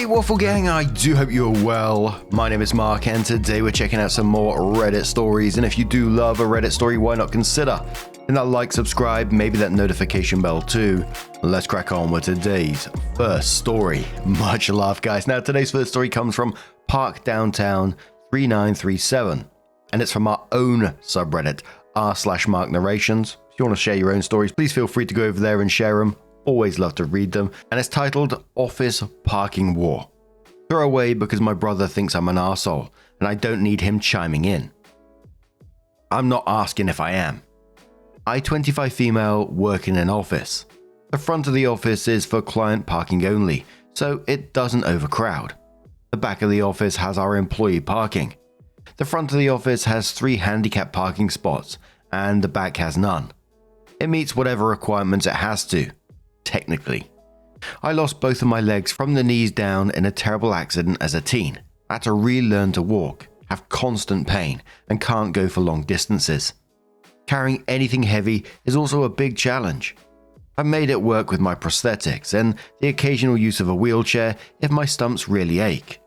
Hey Waffle Gang, I do hope you're well. My name is Mark and today we're checking out some more Reddit stories, and if you do love a Reddit story, why not consider hitting that like, subscribe, maybe that notification bell too. Let's crack on with today's first story. Much love guys. Now today's first story comes from Park Downtown 3937 and it's from our own subreddit r/Mark Narrations. If you want to share your own stories, please feel free to go over there and share them. Always love to read them. And it's titled Office Parking War. Throw away because my brother thinks I'm an arsehole and I don't need him chiming in. I'm not asking if I am. I, 25 female, work in an office. The front of the office is for client parking only, so it doesn't overcrowd. The back of the office has our employee parking. The front of the office has 3 handicap parking spots and the back has none. It meets whatever requirements it has to. Technically. I lost both of my legs from the knees down in a terrible accident as a teen. I had to relearn to walk, have constant pain, and can't go for long distances. Carrying anything heavy is also a big challenge. I made it work with my prosthetics and the occasional use of a wheelchair if my stumps really ache.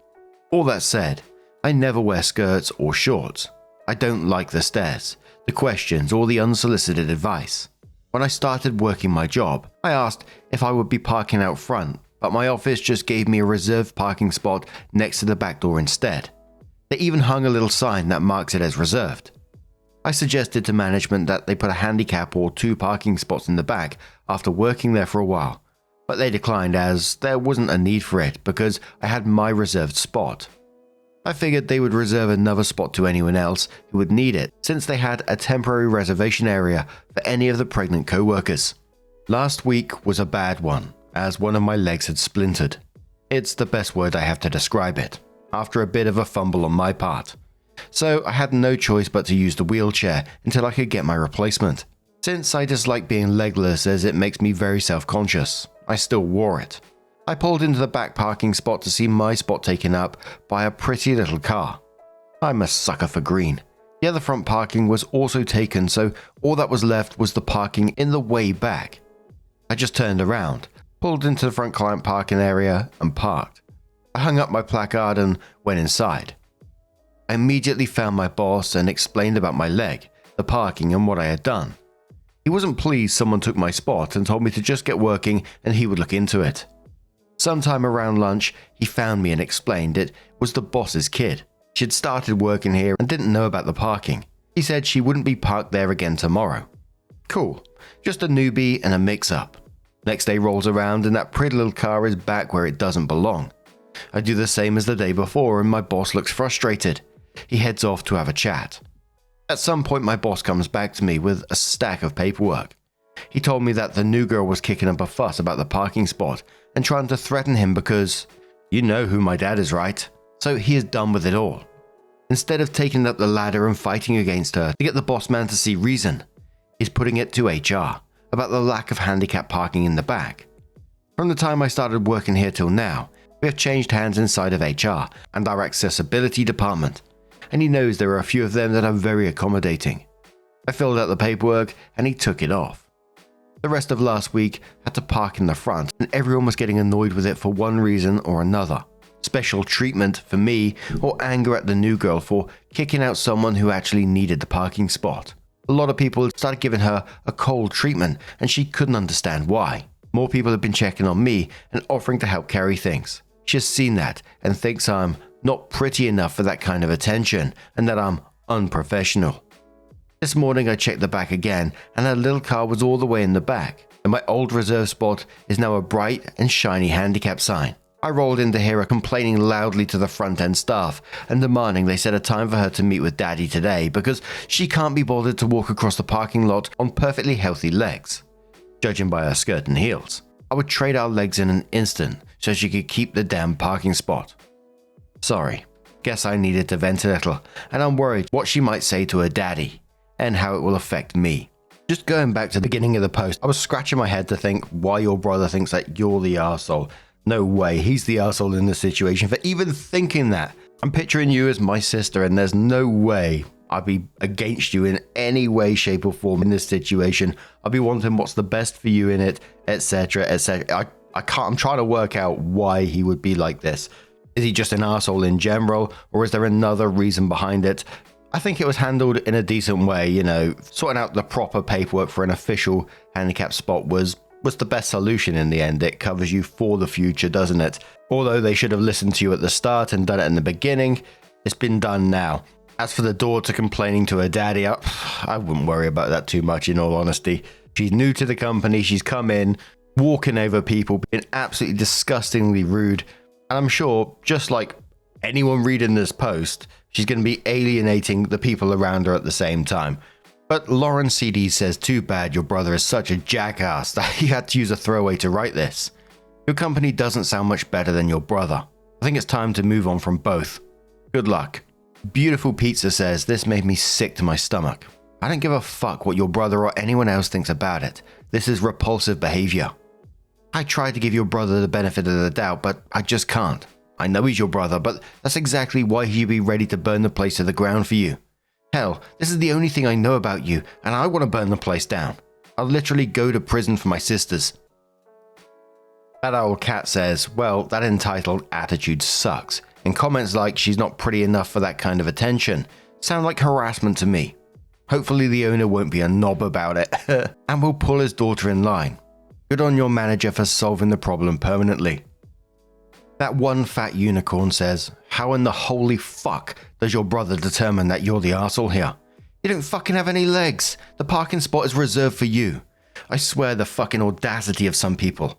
All that said, I never wear skirts or shorts. I don't like the stares, the questions, or the unsolicited advice. When I started working my job, I asked if I would be parking out front, but my office just gave me a reserved parking spot next to the back door instead. They even hung a little sign that marks it as reserved. I suggested to management that they put a handicap or 2 parking spots in the back after working there for a while, but they declined as there wasn't a need for it because I had my reserved spot. I figured they would reserve another spot to anyone else who would need it since they had a temporary reservation area for any of the pregnant co-workers. Last week was a bad one as one of my legs had splintered. It's the best word I have to describe it, after a bit of a fumble on my part. So I had no choice but to use the wheelchair until I could get my replacement. Since I dislike being legless as it makes me very self-conscious, I still wore it. I pulled into the back parking spot to see my spot taken up by a pretty little car. I'm a sucker for green. The other front parking was also taken, so all that was left was the parking in the way back. I just turned around, pulled into the front client parking area and parked. I hung up my placard and went inside. I immediately found my boss and explained about my leg, the parking and what I had done. He wasn't pleased someone took my spot and told me to just get working and he would look into it. Sometime around lunch, he found me and explained it was the boss's kid. She had started working here and didn't know about the parking. He said she wouldn't be parked there again tomorrow. Cool, just a newbie and a mix-up. Next day rolls around and that pretty little car is back where it doesn't belong. I do the same as the day before and my boss looks frustrated. He heads off to have a chat. At some point my boss comes back to me with a stack of paperwork. He told me that the new girl was kicking up a fuss about the parking spot and trying to threaten him because, you know who my dad is, right? So he is done with it all. Instead of taking up the ladder and fighting against her to get the boss man to see reason, he's putting it to HR about the lack of handicap parking in the back. From the time I started working here till now, we have changed hands inside of HR and our accessibility department, and he knows there are a few of them that are very accommodating. I filled out the paperwork and he took it off. The rest of last week had to park in the front and everyone was getting annoyed with it for one reason or another. Special treatment for me or anger at the new girl for kicking out someone who actually needed the parking spot. A lot of people started giving her a cold treatment and she couldn't understand why. More people have been checking on me and offering to help carry things. She has seen that and thinks I'm not pretty enough for that kind of attention and that I'm unprofessional. This morning I checked the back again and her little car was all the way in the back, and my old reserve spot is now a bright and shiny handicap sign. I rolled in to hear her complaining loudly to the front end staff and demanding they set a time for her to meet with daddy today because she can't be bothered to walk across the parking lot on perfectly healthy legs. Judging by her skirt and heels, I would trade our legs in an instant so she could keep the damn parking spot. Sorry, guess I needed to vent a little, and I'm worried what she might say to her daddy and how it will affect me. Just going back to the beginning of the post, I was scratching my head to think why your brother thinks that you're the arsehole. No way, he's the arsehole in this situation for even thinking that. I'm picturing you as my sister and there's no way I'd be against you in any way, shape or form in this situation. I'll be wanting what's the best for you in it, etc, etc. I'm trying to work out why he would be like this. Is he just an asshole in general, or is there another reason behind it? I think it was handled in a decent way, sorting out the proper paperwork for an official handicap spot was the best solution in the end. It covers you for the future, doesn't it? Although they should have listened to you at the start and done it in the beginning, it's been done now. As for the daughter complaining to her daddy, I wouldn't worry about that too much, in all honesty. She's new to the company, she's come in, walking over people, being absolutely disgustingly rude, and I'm sure, just like anyone reading this post, she's going to be alienating the people around her at the same time. But Lauren CD says, too bad your brother is such a jackass that you had to use a throwaway to write this. Your company doesn't sound much better than your brother. I think it's time to move on from both. Good luck. Beautiful Pizza says, this made me sick to my stomach. I don't give a fuck what your brother or anyone else thinks about it. This is repulsive behavior. I tried to give your brother the benefit of the doubt, but I just can't. I know he's your brother, but that's exactly why he'd be ready to burn the place to the ground for you. Hell, this is the only thing I know about you, and I want to burn the place down. I'll literally go to prison for my sisters. That old cat says, well, that entitled attitude sucks, and comments like she's not pretty enough for that kind of attention sound like harassment to me. Hopefully the owner won't be a knob about it, and will pull his daughter in line. Good on your manager for solving the problem permanently. That one fat unicorn says, how in the holy fuck does your brother determine that you're the arsehole here? You don't fucking have any legs. The parking spot is reserved for you. I swear the fucking audacity of some people.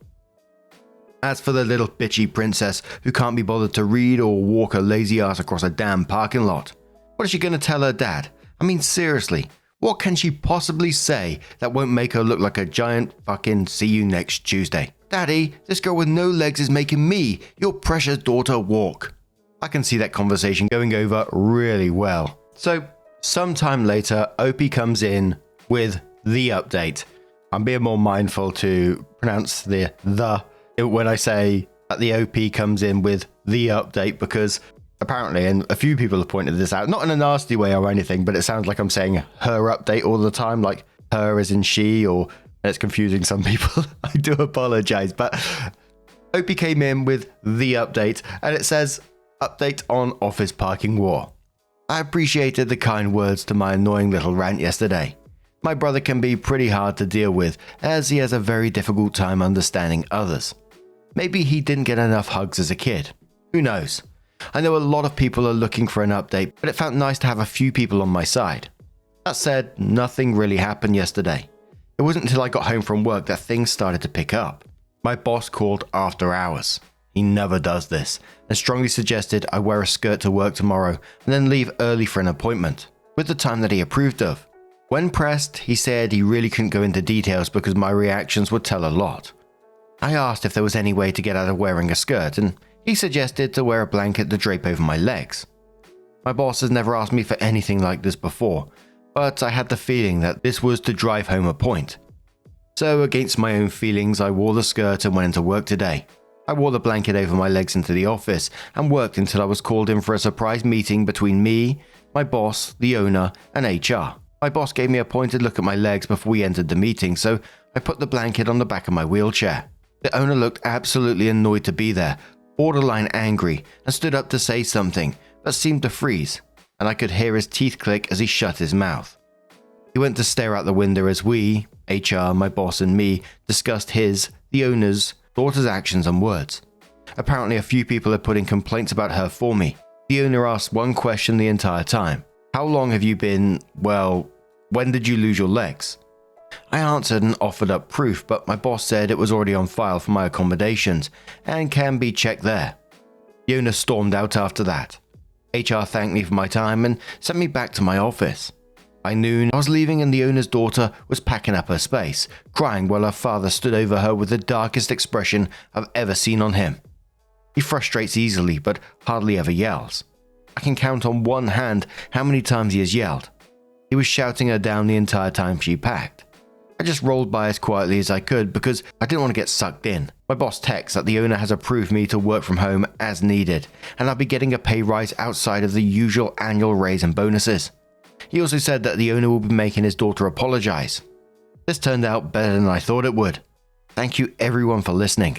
As for the little bitchy princess who can't be bothered to read or walk her lazy ass across a damn parking lot, what is she gonna tell her dad? I mean, seriously, what can she possibly say that won't make her look like a giant fucking see you next Tuesday? Daddy, this girl with no legs is making me, your precious daughter, walk. I can see that conversation going over really well. So, sometime later, Opie comes in with the update. I'm being more mindful to pronounce the when I say that the OP comes in with the update, because apparently, and a few people have pointed this out, not in a nasty way or anything, but it sounds like I'm saying her update all the time, like her as in she, or it's confusing some people. I do apologize, but OP came in with the update, and it says, update on office parking war. I appreciated the kind words to my annoying little rant yesterday. My brother can be pretty hard to deal with, as he has a very difficult time understanding others. Maybe he didn't get enough hugs as a kid. Who knows? I know a lot of people are looking for an update, but it felt nice to have a few people on my side. That said, nothing really happened yesterday. It wasn't until I got home from work that things started to pick up. My boss called after hours. He never does this, and strongly suggested I wear a skirt to work tomorrow and then leave early for an appointment, with the time that he approved of. When pressed, he said he really couldn't go into details because my reactions would tell a lot. I asked if there was any way to get out of wearing a skirt, and he suggested to wear a blanket to drape over my legs. My boss has never asked me for anything like this before, but I had the feeling that this was to drive home a point. So, against my own feelings, I wore the skirt and went into work today. I wore the blanket over my legs into the office and worked until I was called in for a surprise meeting between me, my boss, the owner, and HR. My boss gave me a pointed look at my legs before we entered the meeting, so I put the blanket on the back of my wheelchair. The owner looked absolutely annoyed to be there, borderline angry, and stood up to say something, but seemed to freeze, and I could hear his teeth click as he shut his mouth. He went to stare out the window as we, HR, my boss, and me discussed his, the owner's, daughter's actions and words. Apparently a few people had put in complaints about her for me. The owner asked one question the entire time. How long have you been, when did you lose your legs? I answered and offered up proof, but my boss said it was already on file for my accommodations and can be checked there. The owner stormed out after that. HR thanked me for my time and sent me back to my office. By noon, I was leaving and the owner's daughter was packing up her space, crying while her father stood over her with the darkest expression I've ever seen on him. He frustrates easily, but hardly ever yells. I can count on one hand how many times he has yelled. He was shouting her down the entire time she packed. I just rolled by as quietly as I could because I didn't want to get sucked in. My boss texts that the owner has approved me to work from home as needed, and I'll be getting a pay rise outside of the usual annual raise and bonuses. He also said that the owner will be making his daughter apologize. This turned out better than I thought it would. Thank you everyone for listening.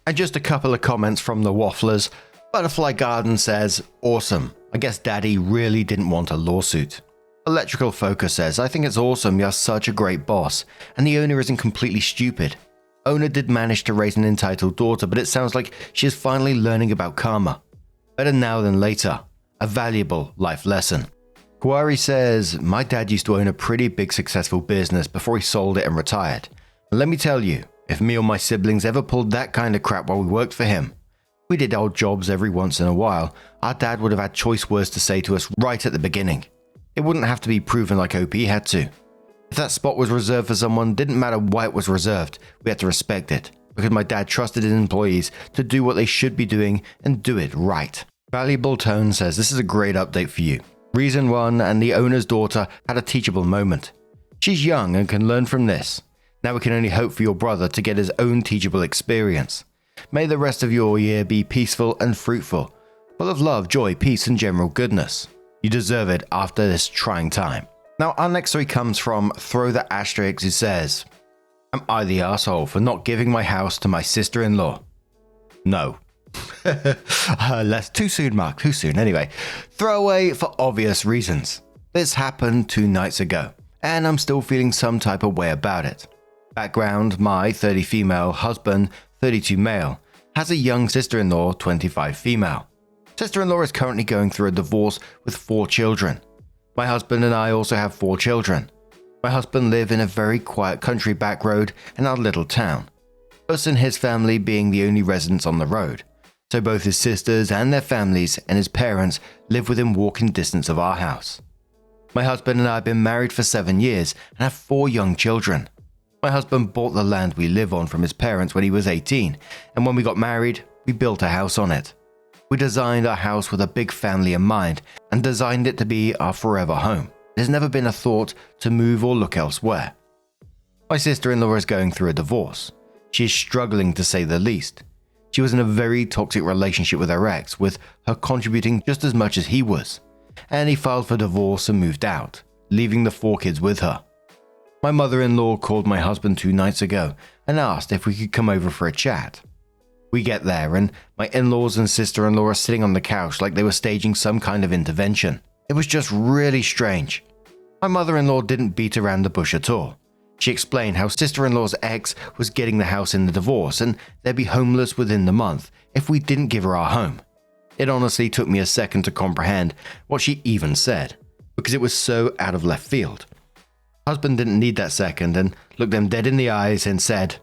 And just a couple of comments from the wafflers. Butterfly Garden says, awesome. I guess Daddy really didn't want a lawsuit. Electrical Focus says, I think it's awesome, you're such a great boss, and the owner isn't completely stupid. Owner did manage to raise an entitled daughter, but it sounds like she is finally learning about karma. Better now than later. A valuable life lesson. Kawari says, my dad used to own a pretty big successful business before he sold it and retired. And let me tell you, if me or my siblings ever pulled that kind of crap while we worked for him, we did odd jobs every once in a while, our dad would have had choice words to say to us right at the beginning. It wouldn't have to be proven like OP had to. If that spot was reserved for someone, didn't matter why it was reserved, we had to respect it, because my dad trusted his employees to do what they should be doing and do it right. Valuable Tone says, this is a great update for you. Reason 1 and the owner's daughter had a teachable moment. She's young and can learn from this. Now we can only hope for your brother to get his own teachable experience. May the rest of your year be peaceful and fruitful, full of love, joy, peace, and general goodness. You deserve it after this trying time. Now, our next story comes from Throw the Asterix, who says, am I the asshole for not giving my house to my sister-in-law? No. Too soon, Mark, too soon. Anyway, throwaway for obvious reasons. This happened 2 nights ago, and I'm still feeling some type of way about it. Background, my 30 female husband, 32 male, has a young sister-in-law, 25 female. Sister-in-law is currently going through a divorce with 4 children. My husband and I also have 4 children. My husband live in a very quiet country back road in our little town. Us and his family being the only residents on the road. So both his sisters and their families and his parents live within walking distance of our house. My husband and I have been married for 7 years and have 4 young children. My husband bought the land we live on from his parents when he was 18, and when we got married, we built a house on it. We designed our house with a big family in mind and designed it to be our forever home. There's never been a thought to move or look elsewhere. My sister-in-law is going through a divorce. She is struggling to say the least. She was in a very toxic relationship with her ex, with her contributing just as much as he was, and he filed for divorce and moved out, leaving the 4 kids with her. My mother-in-law called my husband 2 nights ago and asked if we could come over for a chat. We get there and my in-laws and sister-in-law are sitting on the couch like they were staging some kind of intervention. It was just really strange. My mother-in-law didn't beat around the bush at all. She explained how sister-in-law's ex was getting the house in the divorce and they'd be homeless within the month if we didn't give her our home. It honestly took me a second to comprehend what she even said, because it was so out of left field. Husband didn't need that second and looked them dead in the eyes and said,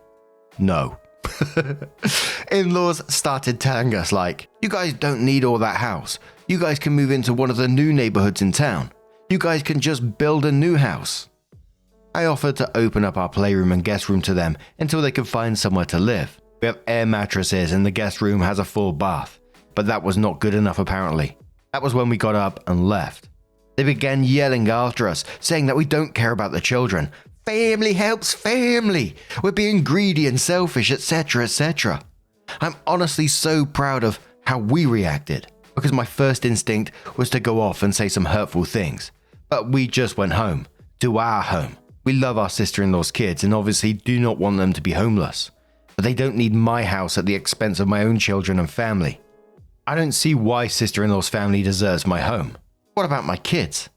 no. In-laws started telling us like, you guys don't need all that house. You guys can move into one of the new neighborhoods in town. You guys can just build a new house. I offered to open up our playroom and guest room to them until they could find somewhere to live. We have air mattresses and the guest room has a full bath, but that was not good enough apparently. That was when we got up and left. They began yelling after us, saying that we don't care about the children. Family helps family. We're being greedy and selfish, etc., etc. I'm honestly so proud of how we reacted, because my first instinct was to go off and say some hurtful things. But we just went home, to our home. We love our sister-in-law's kids and obviously do not want them to be homeless. But they don't need my house at the expense of my own children and family. I don't see why sister-in-law's family deserves my home. What about my kids?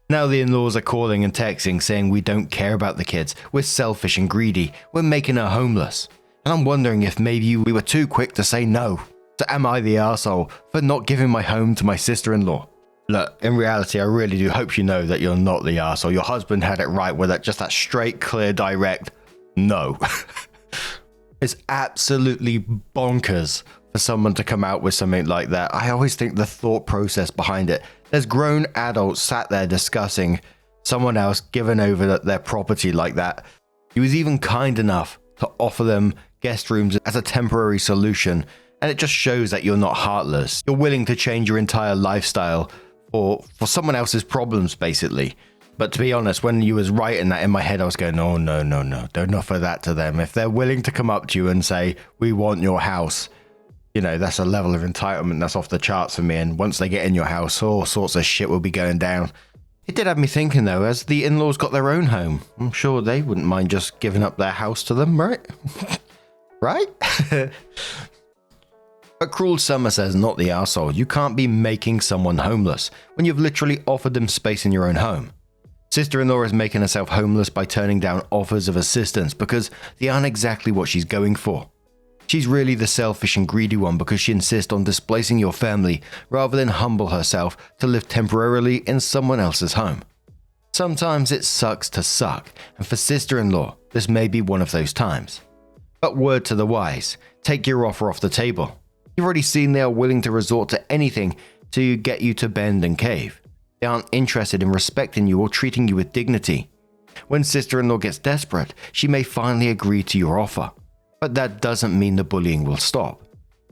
Now the in-laws are calling and texting saying we don't care about the kids, we're selfish and greedy, we're making her homeless. And I'm wondering if maybe we were too quick to say no. So am I the arsehole for not giving my home to my sister-in-law? Look, in reality, I really do hope you know that you're not the arsehole. Your husband had it right with that straight, clear, direct no. It's absolutely bonkers for someone to come out with something like that. I always think the thought process behind it. There's grown adults sat there discussing someone else giving over their property like that. He was even kind enough to offer them guest rooms as a temporary solution, and it just shows that you're not heartless. You're willing to change your entire lifestyle for someone else's problems, basically. But to be honest, when you was writing that in my head, I was going, oh, no, don't offer that to them. If they're willing to come up to you and say, we want your house, you know, that's a level of entitlement that's off the charts for me. And once they get in your house, all sorts of shit will be going down. It did have me thinking, though, as the in-laws got their own home, I'm sure they wouldn't mind just giving up their house to them, right? Right? But Cruel Summer says, not the arsehole, you can't be making someone homeless when you've literally offered them space in your own home. Sister-in-law is making herself homeless by turning down offers of assistance because they aren't exactly what she's going for. She's really the selfish and greedy one because she insists on displacing your family rather than humble herself to live temporarily in someone else's home. Sometimes it sucks to suck, and for sister-in-law, this may be one of those times. But word to the wise, take your offer off the table. You've already seen they are willing to resort to anything to get you to bend and cave. They aren't interested in respecting you or treating you with dignity. When sister-in-law gets desperate, she may finally agree to your offer. But that doesn't mean the bullying will stop.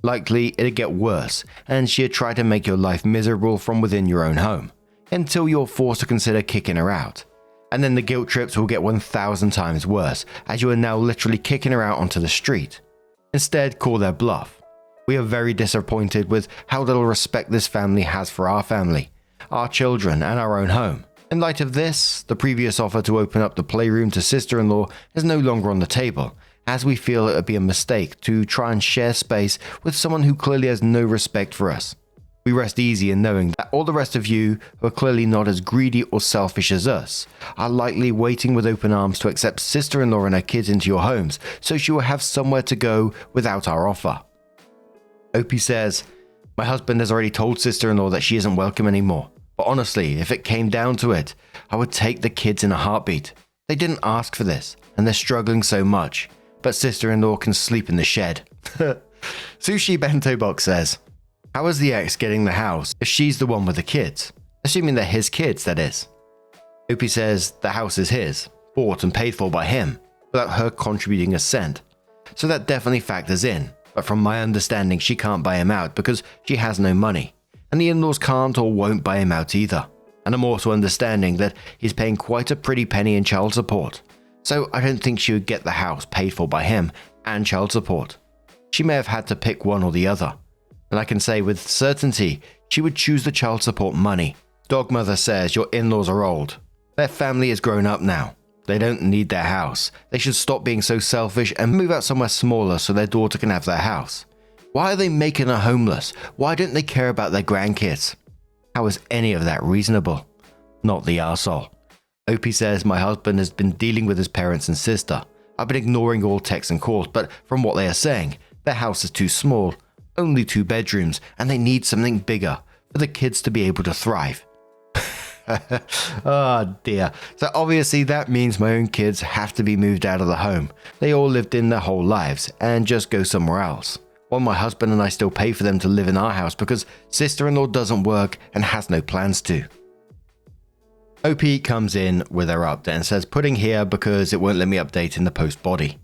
Likely, it'll get worse, and she'll try to make your life miserable from within your own home, until you're forced to consider kicking her out. And then the guilt trips will get 1,000 times worse, as you are now literally kicking her out onto the street. Instead, call their bluff. We are very disappointed with how little respect this family has for our family, our children, and our own home. In light of this, the previous offer to open up the playroom to sister-in-law is no longer on the table, as we feel it would be a mistake to try and share space with someone who clearly has no respect for us. We rest easy in knowing that all the rest of you, who are clearly not as greedy or selfish as us, are likely waiting with open arms to accept sister-in-law and her kids into your homes so she will have somewhere to go without our offer. Opie says, my husband has already told sister-in-law that she isn't welcome anymore, but honestly, if it came down to it, I would take the kids in a heartbeat. They didn't ask for this, and they're struggling so much. But sister-in-law can sleep in the shed. Sushi Bento Box says, how is the ex getting the house if she's the one with the kids? Assuming they're his kids, that is. Opie says the house is his, bought and paid for by him, without her contributing a cent. So that definitely factors in, but from my understanding she can't buy him out because she has no money, and the in-laws can't or won't buy him out either. And I'm also understanding that he's paying quite a pretty penny in child support. So I don't think she would get the house paid for by him and child support. She may have had to pick one or the other. And I can say with certainty, she would choose the child support money. Dogmother says your in-laws are old. Their family is grown up now. They don't need their house. They should stop being so selfish and move out somewhere smaller so their daughter can have their house. Why are they making her homeless? Why don't they care about their grandkids? How is any of that reasonable? Not the arsehole. Opie says my husband has been dealing with his parents and sister. I've been ignoring all texts and calls, but from what they are saying, their house is too small, only 2 bedrooms, and they need something bigger for the kids to be able to thrive. Oh dear. So obviously that means my own kids have to be moved out of the home they all lived in their whole lives and just go somewhere else. While my husband and I still pay for them to live in our house because sister-in-law doesn't work and has no plans to. OP comes in with her update and says putting here because it won't let me update in the post body.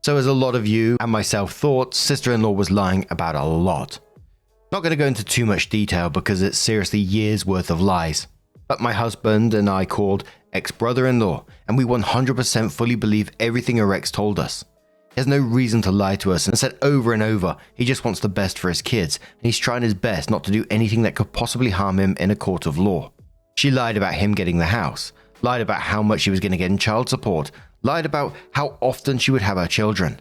So as a lot of you and myself thought, sister-in-law was lying about a lot. Not going to go into too much detail because it's seriously years worth of lies. But my husband and I called ex-brother-in-law and we 100% fully believe everything her ex told us. He has no reason to lie to us and said over and over he just wants the best for his kids and he's trying his best not to do anything that could possibly harm him in a court of law. She lied about him getting the house, lied about how much she was going to get in child support, lied about how often she would have her children.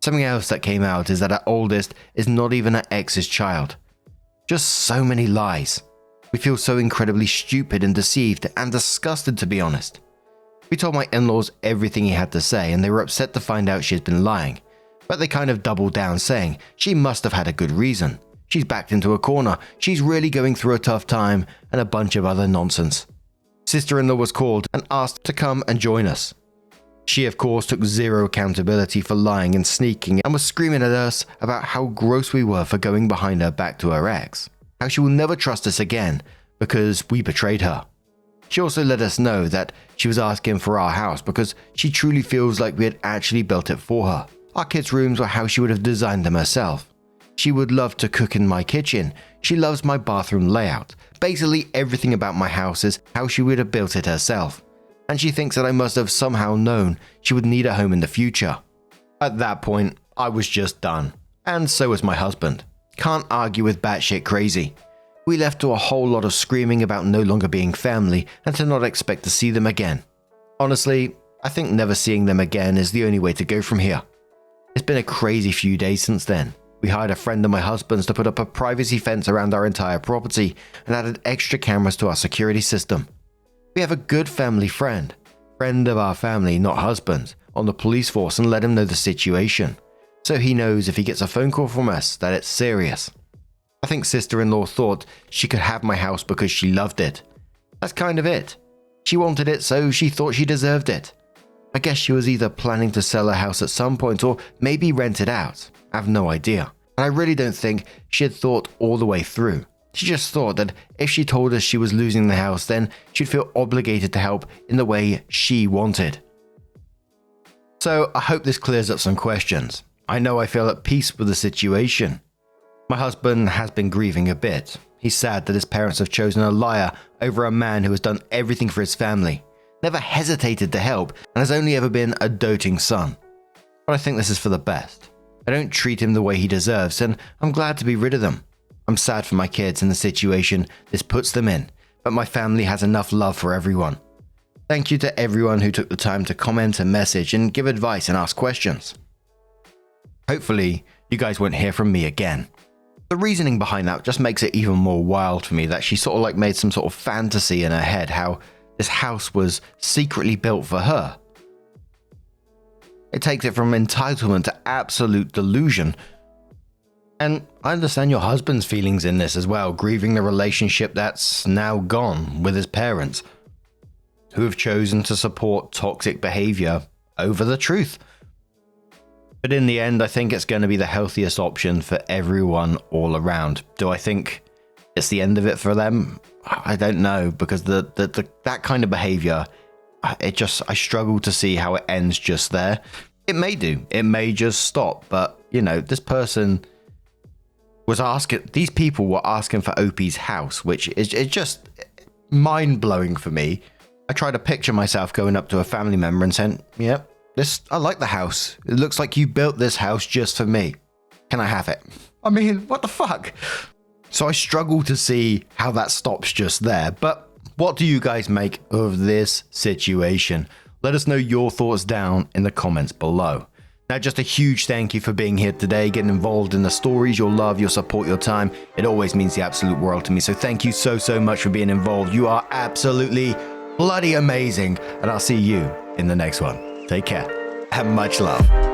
Something else that came out is that her oldest is not even her ex's child. Just so many lies. We feel so incredibly stupid and deceived and disgusted, to be honest. We told my in-laws everything he had to say and they were upset to find out she has been lying, but they kind of doubled down saying she must have had a good reason. She's backed into a corner, she's really going through a tough time, and a bunch of other nonsense. Sister-in-law was called and asked to come and join us. She of course took zero accountability for lying and sneaking and was screaming at us about how gross we were for going behind her back to her ex, how she will never trust us again because we betrayed her. She also let us know that she was asking for our house because she truly feels like we had actually built it for her. Our kids' rooms were how she would have designed them herself. She would love to cook in my kitchen. She loves my bathroom layout. Basically everything about my house is how she would have built it herself. And she thinks that I must have somehow known she would need a home in the future. At that point, I was just done. And so was my husband. Can't argue with batshit crazy. We left to a whole lot of screaming about no longer being family and to not expect to see them again. Honestly, I think never seeing them again is the only way to go from here. It's been a crazy few days since then. We hired a friend of my husband's to put up a privacy fence around our entire property and added extra cameras to our security system. We have a good family friend of our family, not husband's, on the police force and let him know the situation, so he knows if he gets a phone call from us that it's serious. I think sister-in-law thought she could have my house because she loved it. That's kind of it. She wanted it, so she thought she deserved it. I guess she was either planning to sell her house at some point or maybe rent it out. I have no idea. And I really don't think she had thought all the way through. She just thought that if she told us she was losing the house, then she'd feel obligated to help in the way she wanted. So I hope this clears up some questions. I know I feel at peace with the situation. My husband has been grieving a bit. He's sad that his parents have chosen a liar over a man who has done everything for his family, never hesitated to help, and has only ever been a doting son. But I think this is for the best. I don't treat him the way he deserves, and I'm glad to be rid of them. I'm sad for my kids and the situation this puts them in, but my family has enough love for everyone. Thank you to everyone who took the time to comment and message and give advice and ask questions. Hopefully, you guys won't hear from me again. The reasoning behind that just makes it even more wild for me that she sort of like made some sort of fantasy in her head how this house was secretly built for her. It takes it from entitlement to absolute delusion. And I understand your husband's feelings in this as well, grieving the relationship that's now gone with his parents, who have chosen to support toxic behavior over the truth. But in the end, I think it's going to be the healthiest option for everyone all around. Do I think it's the end of it for them? I don't know, because that kind of behavior, I struggle to see how it ends just there. It may do. It may just stop. But, this person was asking, these people were asking for Opie's house, which is just mind-blowing for me. I try to picture myself going up to a family member and saying, yep, I like the house. It looks like you built this house just for me. Can I have it? I mean, what the fuck? So I struggle to see how that stops just there. But what do you guys make of this situation? Let us know your thoughts down in the comments below. Now, just a huge thank you for being here today, getting involved in the stories, your love, your support, your time. It always means the absolute world to me. So thank you so much for being involved. You are absolutely bloody amazing. And I'll see you in the next one. Take care and much love.